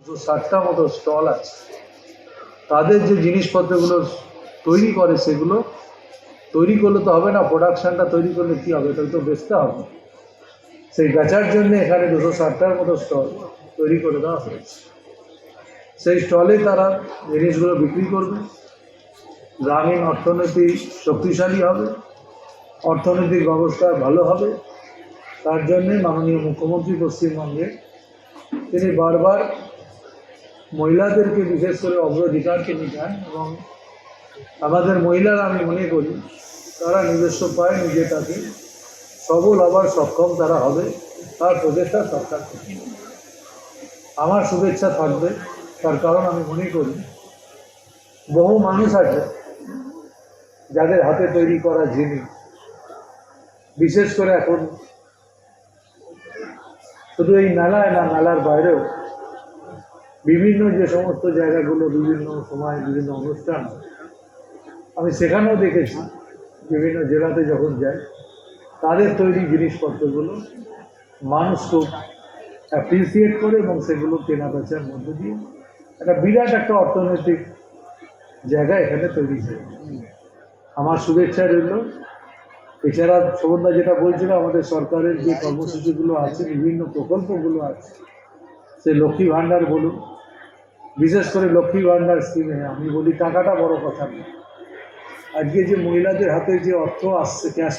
260টা মতো স্টল আছে। তাদের যে জিনিসপত্রগুলো তৈরি করে সেগুলো তৈরি করলে তো হবে না, প্রোডাকশানটা তৈরি করলে কী হবে, তাহলে তো বেচতে হবে। সেই বেচার জন্যে এখানে 260টার মতো স্টল তৈরি করে দেওয়া হয়েছে। সেই স্টলে তারা জিনিসগুলো বিক্রি করবে, গ্রামীণ অর্থনীতি শক্তিশালী হবে, অর্থনৈতিক ব্যবস্থা ভালো হবে। তার জন্যে মাননীয় মুখ্যমন্ত্রী পশ্চিমবঙ্গে তিনি বারবার মহিলাদেরকে বিশেষ করে অগ্রাধিকার তিনি দেন, এবং আমাদের মহিলারা আমি মনে করি তারা নিজস্ব পায়ে নিজে তাকে সবল হবার সক্ষম তারা হবে, তার প্রচেষ্টা সরকার করবে। আমার শুভেচ্ছা থাকবে, তার কারণ আমি মনে করি বহু মানুষ আছে যাদের হাতে তৈরি করা জিনিস, বিশেষ করে এখন শুধু এই মেলায় না, মেলার বাইরেও বিভিন্ন যে সমস্ত জায়গাগুলো বিভিন্ন সময় বিভিন্ন অনুষ্ঠান, আমি সেখানেও দেখেছি বিভিন্ন জেলাতে যখন যাই তাদের তৈরি জিনিসপত্রগুলো মানুষ খুব অ্যাপ্রিসিয়েট করে, এবং সেগুলো কেনা বেচার মধ্যে দিয়ে একটা বিরাট একটা অর্থনৈতিক জায়গা এখানে তৈরি হয়। আমার শুভেচ্ছা রইল। এছাড়া শোভনদা যেটা বলছিল, আমাদের সরকারের যে কর্মসূচিগুলো আছে, বিভিন্ন প্রকল্পগুলো আছে, সে লক্ষ্মী ভাণ্ডার বলুন, বিশেষ করে লক্ষ্মী ভাণ্ডার স্কিমে আমি বলি টাকাটা বড় কথা না, আজকে যে মহিলাদের হাতে যে অর্থ আসছে ক্যাশ